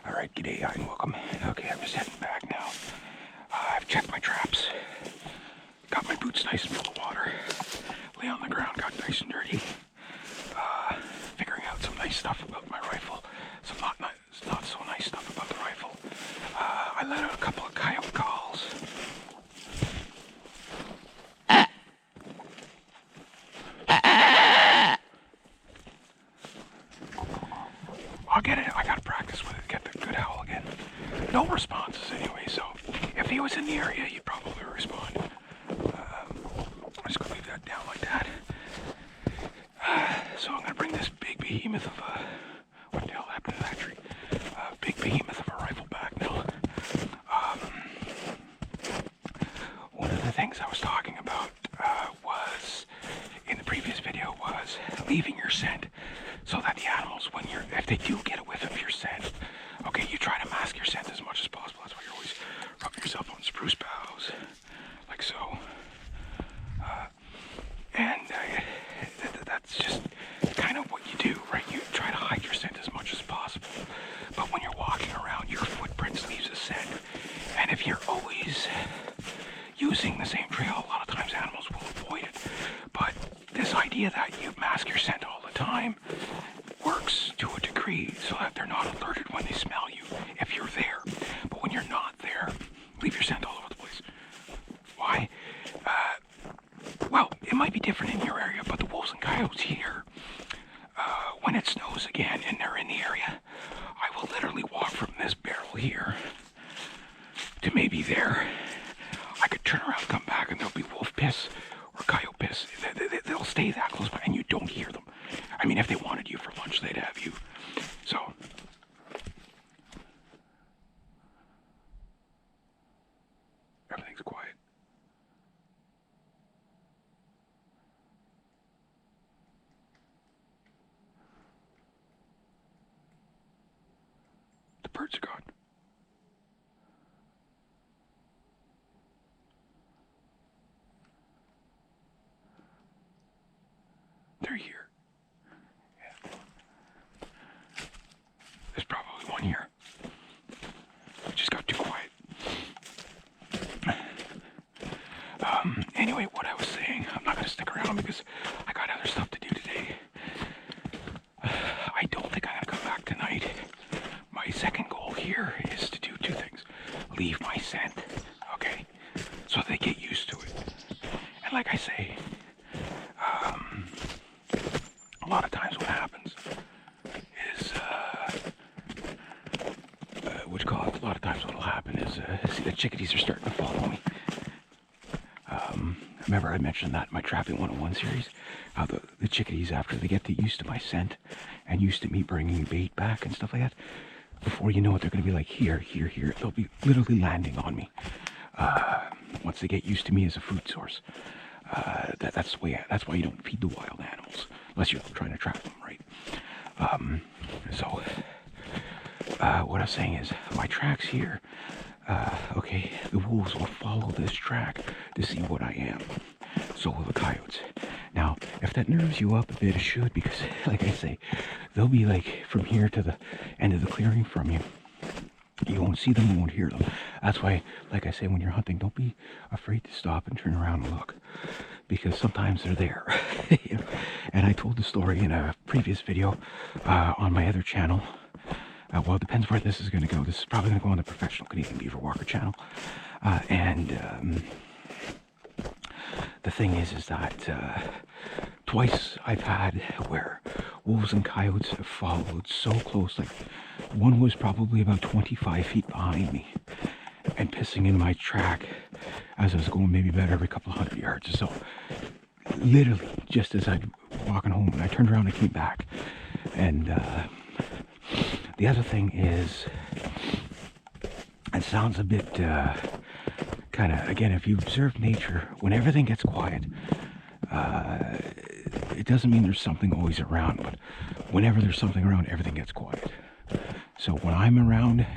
Alright, g'day, hi, and welcome. Okay, I'm just heading back now. I've checked my traps. Got my boots nice and full of water. Lay on the ground, got nice and dirty. Figuring out some nice stuff about my rifle. Some not so nice stuff about the rifle. I let out a couple of coyote calls. I'll get it. I gotta practice with it, get the good howl again. No responses anyway, so if he was in the area, he'd probably respond. I'm just gonna leave that down like that. So I'm gonna bring this big behemoth of what the hell happened to that tree? Big behemoth of a rifle back now. One of the things I was talking about was in the previous video was leaving your scent so that the animals, if they do get a whiff of your scent, okay, you try to mask your scent as much as possible. That's why you're always rubbing yourself on spruce boughs, like so. That's just kind of what you do, right? You try to hide your scent as much as possible. But when you're walking around, your footprints leaves a scent. And if you're always using the same trail, a lot of times animals will avoid it. But this idea that you mask your scent all the time works to a degree so that they're not alerted when they smell you if you're there. But when you're not there, leave your scent all over the place. Why? Well, it might be different in your area, but the wolves and coyotes here, when it snows again and they're in the area, I will literally walk from this barrel here to maybe there. I could turn around, come back, and there'll be wolf piss or coyote piss. They'll stay that close by, and you don't hear them. I mean, if they wanted you for lunch, they'd have you. So, everything's quiet. The birds are gone. They're here. Yeah. There's probably one here. It just got too quiet. Anyway, what I was saying, I'm not going to stick around because I got other stuff to do today. I don't think I'm going to come back tonight. My second goal here is to do two things. Leave my scent, okay? So they get used to it. And like I say, a lot of times what happens is, a lot of times what will happen is, see the chickadees are starting to follow me. Remember I mentioned that in my Trapping 101 series, how the chickadees, after they get used to my scent and used to me bringing bait back and stuff like that, before you know it, they're going to be like here. They'll be literally landing on me once they get used to me as a food source. That's why you don't feed the wild animals unless you're trying to trap them, right? What I was saying is my tracks here. Okay, the wolves will follow this track to see what I am. So will the coyotes. Now, if that nerves you up a bit, it should, because, like I say, they'll be like from here to the end of the clearing from you. You won't see them, you won't hear them. That's why, like I say, when you're hunting, don't be afraid to stop and turn around and look, because sometimes they're there. And I told the story in a previous video on my other channel. Well, it depends where this is going to go. This is probably going to go on the Professional Canadian Beaver Walker channel. The thing is that twice I've had where wolves and coyotes have followed so close. Like, one was probably about 25 feet behind me and pissing in my track as I was going maybe about every couple of 100 yards or so. Literally, just as I'm walking home, and I turned around and came back. And the other thing is, it sounds a bit kind of, again, if you observe nature, when everything gets quiet, it doesn't mean there's something always around, but whenever there's something around, everything gets quiet. So when I'm around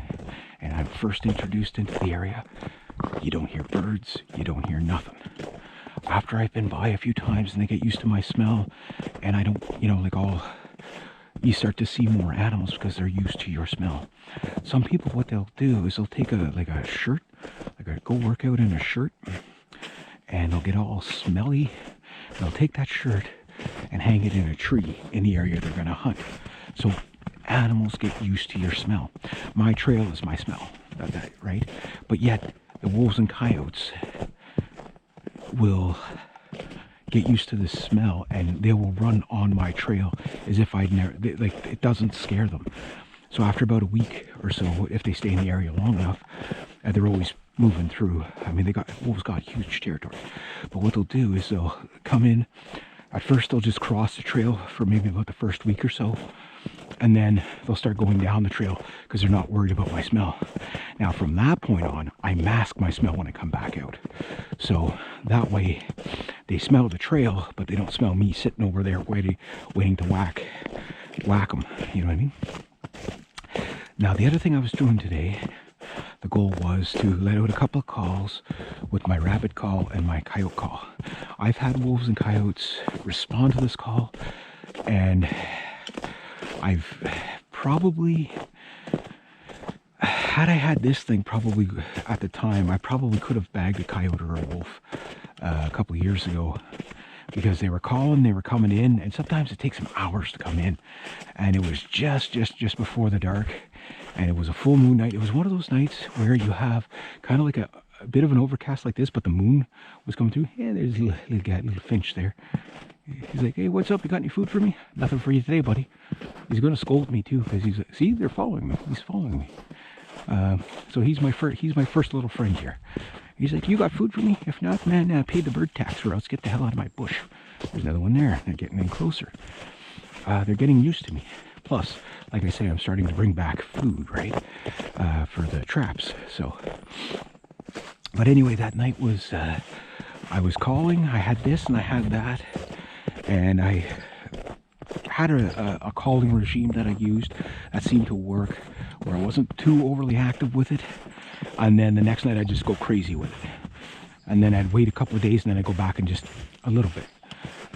and I'm first introduced into the area, you don't hear birds, you don't hear nothing. After I've been by a few times and they get used to my smell, and I don't, like all you start to see more animals because they're used to your smell. Some people, what they'll do is they'll take a shirt, go work out in a shirt, and they'll get all smelly. They'll take that shirt and hang it in a tree in the area they're going to hunt. So animals get used to your smell. My trail is my smell, right? But yet the wolves and coyotes will get used to this smell, and they will run on my trail as if I'd never, it doesn't scare them. So after about a week or so, if they stay in the area long enough, they're always moving through. I mean, wolves got huge territory. But what they'll do is they'll come in. At first, they'll just cross the trail for maybe about the first week or so, and then they'll start going down the trail because they're not worried about my smell. Now, from that point on, I mask my smell when I come back out. So that way, they smell the trail, but they don't smell me sitting over there waiting to whack them. You know what I mean? Now, the other thing I was doing today, the goal was to let out a couple of calls with my rabbit call and my coyote call. I've had wolves and coyotes respond to this call, and I've probably, had I had this thing probably at the time, I probably could have bagged a coyote or a wolf a couple of years ago, because they were calling, they were coming in, and sometimes it takes them hours to come in. And it was just before the dark, and it was a full moon night. It was one of those nights where you have kind of like a bit of an overcast like this, but the moon was coming through. Yeah, there's a little finch there. He's like, hey, what's up? You got any food for me? Nothing for you today, buddy. He's going to scold me too, because he's like, see, they're following me. He's following me. So he's my first little friend here. He's like, you got food for me? If not, man, pay the bird tax or else get the hell out of my bush. There's another one there. They're getting in closer. They're getting used to me. Plus, like I say, I'm starting to bring back food, right, for the traps. So, but anyway, that night was, I was calling. I had this and I had that. And I had a calling regime that I used that seemed to work, where I wasn't too overly active with it. And then the next night I'd just go crazy with it. And then I'd wait a couple of days, and then I'd go back and just a little bit.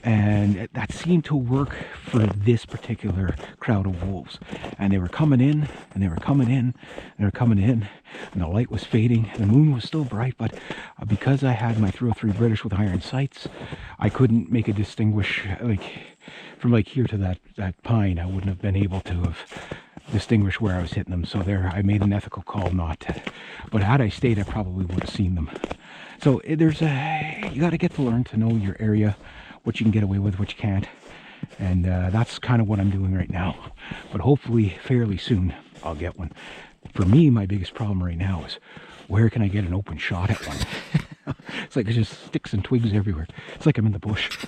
And that seemed to work for this particular crowd of wolves. And they were coming in, and they were coming in, and they were coming in, and the light was fading. The moon was still bright, but because I had my 303 British with iron sights, I couldn't make a distinguish, from here to that pine. I wouldn't have been able to have distinguished where I was hitting them. So there, I made an ethical call not to. But had I stayed, I probably would have seen them. So you got to get to learn to know your area, what you can get away with, what you can't. And that's kind of what I'm doing right now. But hopefully, fairly soon, I'll get one. For me, my biggest problem right now is, where can I get an open shot at one? It's like there's just sticks and twigs everywhere. It's like I'm in the bush.